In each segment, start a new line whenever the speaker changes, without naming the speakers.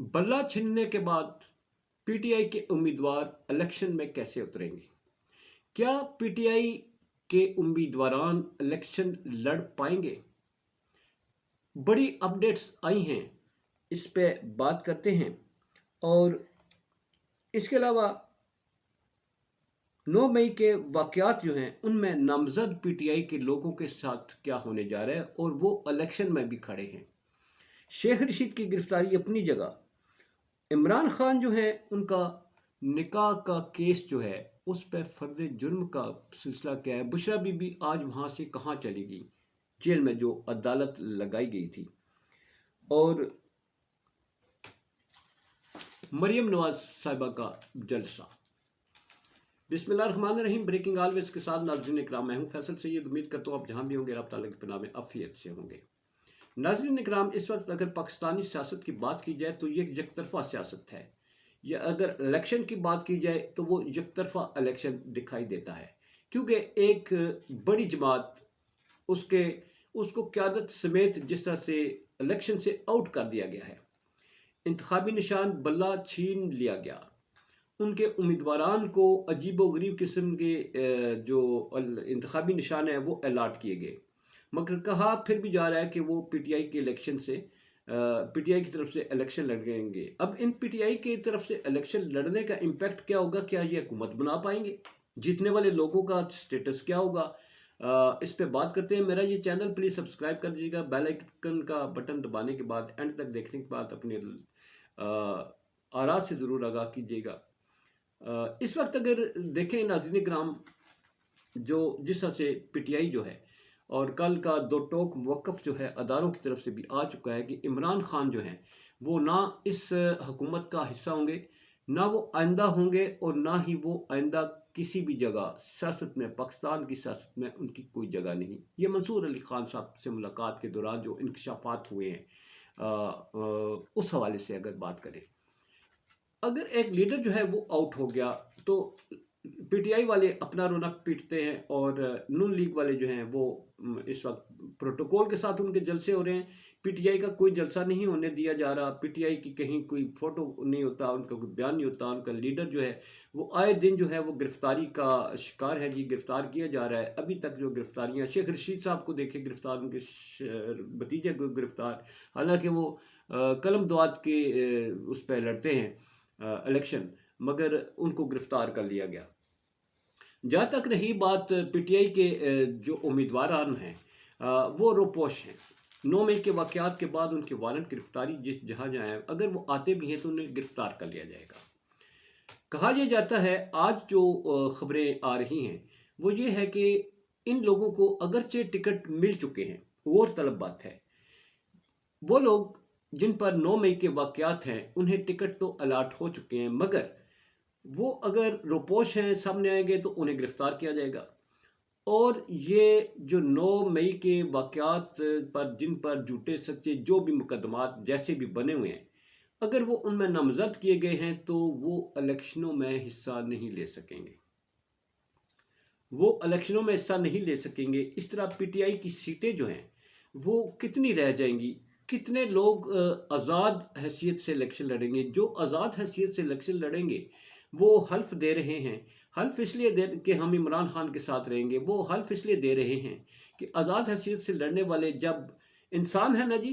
बल्ला छिनने के बाद पीटीआई के उम्मीदवार इलेक्शन में कैसे उतरेंगे? क्या पीटीआई के उम्मीदवारान इलेक्शन लड़ पाएंगे? बड़ी अपडेट्स आई हैं, इस पे बात करते हैं। और इसके अलावा 9 मई के वाक़यात जो हैं उनमें नामज़द पीटीआई के लोगों के साथ क्या होने जा रहा है और वो इलेक्शन में भी खड़े हैं। शेख रशीद की गिरफ्तारी अपनी जगह, इमरान खान जो है उनका निकाह का केस जो है उस पर फर्द जुर्म का सिलसिला क्या है। बुशरा बीबी आज वहाँ से कहाँ चली गई, जेल में जो अदालत लगाई गई थी। और मरियम नवाज साहिबा का जलसा। बिस्मिल्लाहिर्रहमानिर्रहीम। ब्रेकिंग ऑलवेज के साथ नाज़रीन इकराम, मैं हूँ फैसल सैयद। उम्मीद करता हूँ आप जहाँ भी होंगे रब ताला के पनाह में आफियत से होंगे। नाज़रीन इकराम, इस वक्त अगर पाकिस्तानी सियासत की बात की जाए तो ये एक तरफा सियासत है, या अगर इलेक्शन की बात की जाए तो वो एक तरफा इलेक्शन दिखाई देता है। क्योंकि एक बड़ी जमात उसके उसको क़यादत समेत जिस तरह से इलेक्शन से आउट कर दिया गया है, इंतखाबी निशान बल्ला छीन लिया गया, उनके उम्मीदवारान को अजीबो गरीब किस्म के जो इंतखाबी निशान है वो अलाट किए गए। मगर कहा फिर भी जा रहा है कि वो पीटीआई के इलेक्शन से पीटीआई की तरफ से इलेक्शन लड़ेंगे। अब इन पीटीआई की तरफ से इलेक्शन लड़ने का इम्पैक्ट क्या होगा? क्या ये हुकूमत बना पाएंगे? जीतने वाले लोगों का स्टेटस क्या होगा? इस पे बात करते हैं। मेरा ये चैनल प्लीज़ सब्सक्राइब कर दीजिएगा। बेल आइकन का बटन दबाने के बाद एंड तक देखने के बाद अपने आरा से ज़रूर आगाह कीजिएगा। इस वक्त अगर देखें नाज़रीन किराम, जो जिस तरह से पीटीआई जो है और कल का दो टोक मौक़िफ़ जो है अदारों की तरफ से भी आ चुका है कि इमरान खान जो हैं वो ना इस हुकूमत का हिस्सा होंगे, ना वो आइंदा होंगे, और ना ही वो आइंदा किसी भी जगह सियासत में, पाकिस्तान की सियासत में उनकी कोई जगह नहीं। ये मंसूर अली खान साहब से मुलाकात के दौरान जो इंकशाफात हुए हैं, उस हवाले से अगर बात करें, अगर एक लीडर जो है वो आउट हो गया तो पीटीआई वाले अपना रोना पीटते हैं, और नून लीग वाले जो हैं वो इस वक्त प्रोटोकॉल के साथ उनके जलसे हो रहे हैं। पीटीआई का कोई जलसा नहीं होने दिया जा रहा, पीटीआई की कहीं कोई फोटो नहीं होता, उनका कोई बयान नहीं होता। उनका लीडर जो है वो आए दिन जो है वो गिरफ्तारी का शिकार है जी, गिरफ्तार किया जा रहा है। अभी तक जो गिरफ्तारियाँ, शेख रशीद साहब को देखे गिरफ्तार, उनके भतीजे को गिरफ्तार, हालांकि वो कलम दुआत के उस पर लड़ते हैं इलेक्शन, मगर उनको गिरफ्तार कर लिया गया। जहाँ तक रही बात पीटीआई के जो उम्मीदवार हैं, वो रोपोश हैं। 9 मई के वाक़यात के बाद उनके वारंट गिरफ्तारी जिस जहाँ जाए, अगर वो आते भी हैं तो उन्हें गिरफ्तार कर लिया जाएगा। कहा यह जाता है, आज जो खबरें आ रही हैं वो ये है कि इन लोगों को अगरचे टिकट मिल चुके हैं, और तलब बात है, वो लोग जिन पर 9 मई के वाक़यात हैं उन्हें टिकट तो अलाट हो चुके हैं, मगर वो अगर रोपोश हैं, सामने आएंगे तो उन्हें गिरफ्तार किया जाएगा। और ये जो 9 मई के वाक़यात पर, जिन पर झूठे सच्चे जो भी मुकदमात जैसे भी बने हुए हैं, अगर वो उनमें नामज़द किए गए हैं तो वो इलेक्शनों में हिस्सा नहीं ले सकेंगे। वो इलेक्शनों में हिस्सा नहीं ले सकेंगे। इस तरह पीटीआई की सीटें जो हैं वो कितनी रह जाएंगी? कितने लोग आज़ाद हैसियत से इलेक्शन लड़ेंगे? जो आज़ाद हैसियत से इलेक्शन लड़ेंगे वो हल्फ दे रहे हैं। हल्फ इसलिए दे कि हम इमरान खान के साथ रहेंगे। वो हल्फ इसलिए दे रहे हैं कि आज़ाद हैसियत से लड़ने वाले जब इंसान है ना जी,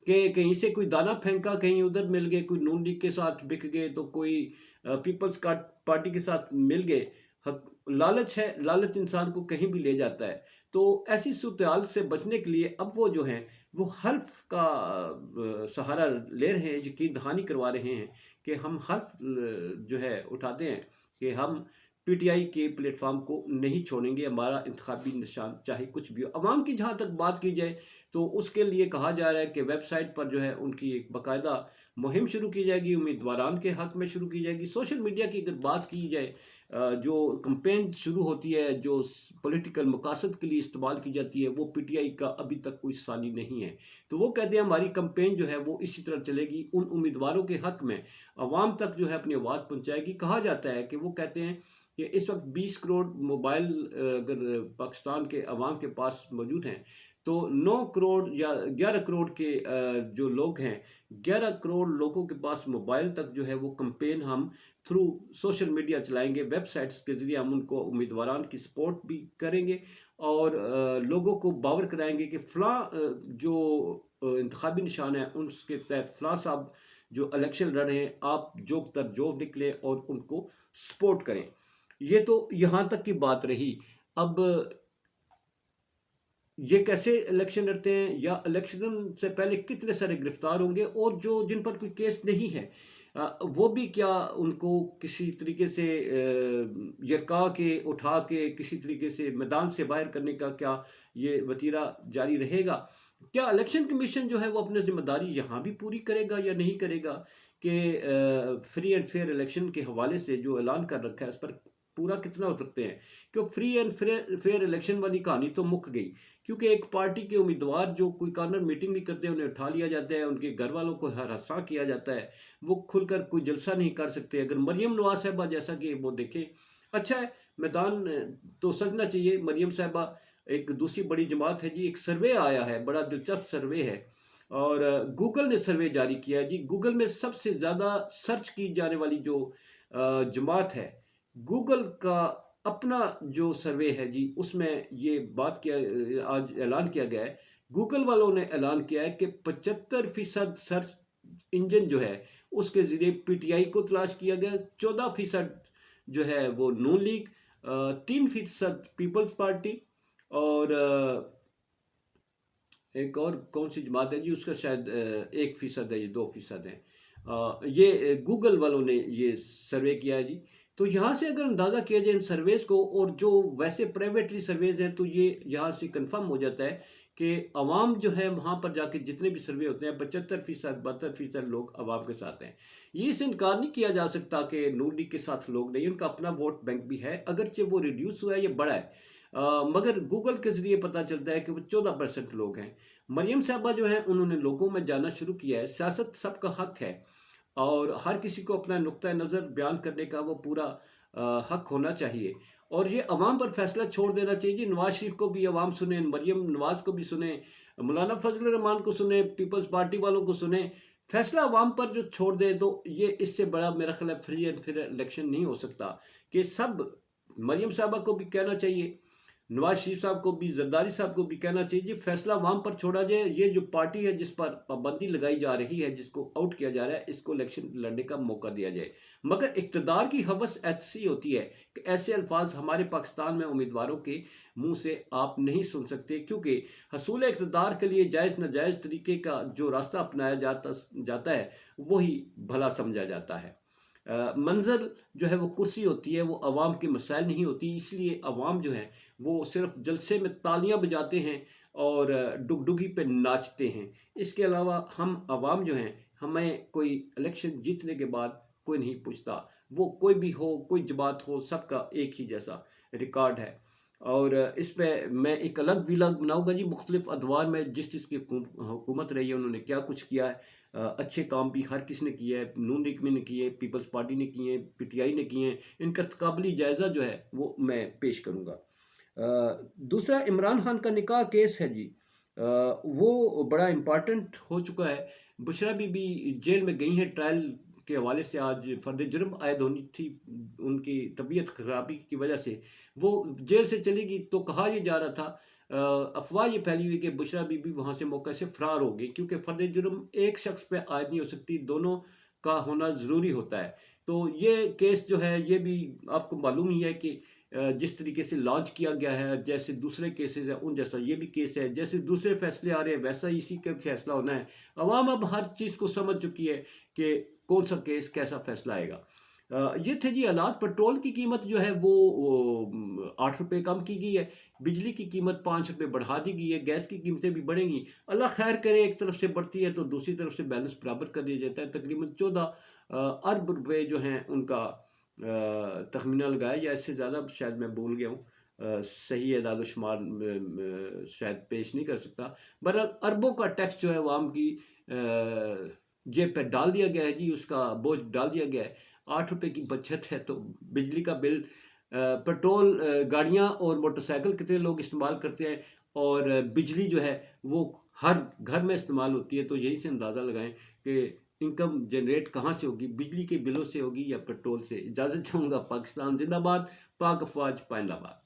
कि कहीं से कोई दाना फेंका, कहीं उधर मिल गए, कोई नून लीग के साथ बिक गए, तो कोई पीपल्स पार्टी के साथ मिल गए। लालच है, लालच इंसान को कहीं भी ले जाता है। तो ऐसी सूरत से बचने के लिए अब वो जो हैं वो हल्फ का सहारा ले रहे हैं, यकीन दहानी करवा रहे हैं कि हम हल्फ जो है उठाते हैं कि हम पीटीआई के प्लेटफॉर्म को नहीं छोड़ेंगे, हमारा इंतखाबी निशान चाहे कुछ भी हो। अवाम की जहाँ तक बात की जाए तो उसके लिए कहा जा रहा है कि वेबसाइट पर जो है उनकी एक बाकायदा मुहिम शुरू की जाएगी, उम्मीदवारान के हक में शुरू की जाएगी। सोशल मीडिया की अगर बात की जाए, जो कंपेन शुरू होती है, जो पॉलिटिकल मकासद के लिए इस्तेमाल की जाती है, वो पीटीआई का अभी तक कोई सानी नहीं है। तो वो कहते हैं हमारी कंपेन जो है वो इसी तरह चलेगी, उन उम्मीदवारों के हक में अवाम तक जो है अपनी आवाज़ पहुँचाएगी। कहा जाता है कि वो कहते हैं कि इस वक्त 20 करोड़ मोबाइल अगर पाकिस्तान के अवाम के पास मौजूद हैं तो 9 करोड़ या 11 करोड़ के जो लोग हैं, 11 करोड़ लोगों के पास मोबाइल तक जो है वो कैंपेन हम थ्रू सोशल मीडिया चलाएंगे, वेबसाइट्स के ज़रिए हम उनको उम्मीदवारान की सपोर्ट भी करेंगे और लोगों को बावर कराएंगे कि फ़लाँ इंतखाबी निशान है उसके तहत फ़लाँ साहब जो इलेक्शन लड़ रहे हैं, आप जोक तर जोक निकले और उनको सपोर्ट करें। ये तो यहाँ तक की बात रही। अब ये कैसे इलेक्शन लड़ते हैं या इलेक्शन से पहले कितने सारे गिरफ्तार होंगे और जो जिन पर कोई केस नहीं है वो भी क्या उनको किसी तरीके से यरका के उठा के किसी तरीके से मैदान से बाहर करने का क्या ये वतीरा जारी रहेगा? क्या इलेक्शन कमीशन जो है वो अपनी जिम्मेदारी यहाँ भी पूरी करेगा या नहीं करेगा कि फ्री एंड फेयर इलेक्शन के हवाले से जो ऐलान कर रखा है उस पर पूरा कितना उतरते हैं? क्यों फ्री एंड फेयर इलेक्शन वाली कहानी तो मुक गई, क्योंकि एक पार्टी के उम्मीदवार जो कोई कॉर्नर मीटिंग भी करते हैं उन्हें उठा लिया जाता है, उनके घर वालों को हरासा किया जाता है, वो खुलकर कोई जलसा नहीं कर सकते। अगर मरियम नवाज साहबा जैसा कि वो देखें, अच्छा है मैदान तो सजना चाहिए। मरियम साहबा एक दूसरी बड़ी जमात है जी, एक सर्वे आया है, बड़ा दिलचस्प सर्वे है और गूगल ने सर्वे जारी किया है जी। गूगल में सबसे ज़्यादा सर्च की जाने वाली जो जमात है, गूगल का अपना जो सर्वे है जी, उसमें ये बात किया आज ऐलान किया गया है। गूगल वालों ने ऐलान किया है कि 75% सर्च इंजन जो है उसके ज़रिए पीटीआई को तलाश किया गया, 14% जो है वो नून लीग, 3% पीपल्स पार्टी और एक और कौन सी जमात है जी उसका शायद 1% है, ये 2% है। ये गूगल वालों ने ये सर्वे किया है जी। तो यहाँ से अगर अंदाज़ा किया जाए इन सर्वेज़ को और जो वैसे प्राइवेटली सर्वेज़ हैं, तो ये यहाँ से कंफर्म हो जाता है कि अवाम जो है वहाँ पर जाके जितने भी सर्वे होते हैं 75%, 72% लोग अवाम के साथ हैं। ये इससे इनकार नहीं किया जा सकता कि नून लीग के साथ लोग नहीं, उनका अपना वोट बैंक भी है, अगरचे वो रिड्यूस हुआ है या बढ़ा है। मगर गूगल के ज़रिए पता चलता है कि वो 14% लोग हैं। मरियम साहबा जो है उन्होंने लोगों में जाना शुरू किया है। सियासत सबका हक है और हर किसी को अपना नुक्ता नज़र बयान करने का वो पूरा हक होना चाहिए और ये अवाम पर फैसला छोड़ देना चाहिए जी। नवाज शरीफ को भी अवाम सुने, मरियम नवाज को भी सुने, मौलाना फजल रहमान को सुने, पीपल्स पार्टी वालों को सुने। फैसला अवाम पर जो छोड़ दे तो ये इससे बड़ा मेरा ख्याल है फ्री एंड फेयर इलेक्शन नहीं हो सकता कि सब मरियम साहबा को भी कहना चाहिए, नवाज शरीफ साहब को भी, जरदारी साहब को भी कहना चाहिए जी फैसला वहां पर छोड़ा जाए। ये जो पार्टी है जिस पर पाबंदी लगाई जा रही है, जिसको आउट किया जा रहा है, इसको इलेक्शन लड़ने का मौका दिया जाए। मगर इक़्तिदार की हवस ऐसी होती है कि ऐसे अल्फाज हमारे पाकिस्तान में उम्मीदवारों के मुंह से आप नहीं सुन सकते, क्योंकि हसूल इक़्तिदार के लिए जायज़ नाजायज़ तरीके का जो रास्ता अपनाया जाता है वही भला समझा जाता है। मंज़र जो है वो कुर्सी होती है, वो अवाम के मसाइल नहीं होती, इसलिए अवाम जो है वो सिर्फ जलसे में तालियां बजाते हैं और डुगडुगी पे नाचते हैं। इसके अलावा हम अवाम जो हैं, हमें कोई इलेक्शन जीतने के बाद कोई नहीं पूछता, वो कोई भी हो, कोई जमात हो, सबका एक ही जैसा रिकॉर्ड है। और इस पे मैं एक अलग वीलॉग बनाऊंगा जी, मुख्तलिफ अदवार में जिस जिसकी हुकूमत रही है उन्होंने क्या कुछ किया है। अच्छे काम भी हर किसी ने किए है, नून लीग ने किए, पीपल्स पार्टी ने किए, पीटीआई ने किए, इनका तकाबली जायज़ा जो है वो मैं पेश करूँगा। दूसरा इमरान खान का निकाह केस है जी, वो बड़ा इम्पॉर्टेंट हो चुका है। बुशरा बीबी जेल में गई हैं ट्रायल के हवाले से, आज फर्द जुर्म आयद होनी थी, उनकी तबीयत खराबी की वजह से वो जेल से चली गई। तो कहा यह जा रहा था, अफवाह ये फैली हुई कि बुशरा बीबी वहाँ से मौके से फरार हो गई, क्योंकि फर्द जुर्म एक शख्स पे आयद नहीं हो सकती, दोनों का होना ज़रूरी होता है। तो ये केस जो है ये भी आपको मालूम ही है कि जिस तरीके से लॉन्च किया गया है, जैसे दूसरे केसेस हैं उन जैसा ये भी केस है, जैसे दूसरे फैसले आ रहे हैं वैसा इसी का फैसला होना है। अवाम अब हर चीज़ को समझ चुकी है कि कौन सा केस कैसा फैसला आएगा। ये थे जी हालात। पेट्रोल की कीमत जो है वो 8 रुपये कम की गई है, बिजली की कीमत 5 रुपये बढ़ा दी गई है, गैस की कीमतें भी बढ़ेंगी। अल्लाह खैर करे, एक तरफ से बढ़ती है तो दूसरी तरफ से बैलेंस बराबर कर दिया जाता है। तकरीबन 14 अरब रुपये जो हैं उनका तखमीना लगाया, या इससे ज़्यादा शायद मैं भूल गया हूँ, सही एदाद शुमार शायद पेश नहीं कर सकता। बहरहाल अरबों का टैक्स जो है आवाम की जेब पे डाल दिया गया है जी, उसका बोझ डाल दिया गया है। 8 रुपये की बचत है तो बिजली का बिल, पेट्रोल गाड़ियाँ और मोटरसाइकिल कितने लोग इस्तेमाल करते हैं, और बिजली जो है वो हर घर में इस्तेमाल होती है, तो यहीं से अंदाज़ा लगाएं कि इनकम जनरेट कहाँ से होगी, बिजली के बिलों से होगी या पेट्रोल से। इजाज़त चाहूँगा। पाकिस्तान जिंदाबाद, पाक अफवाज पाइंदाबाद।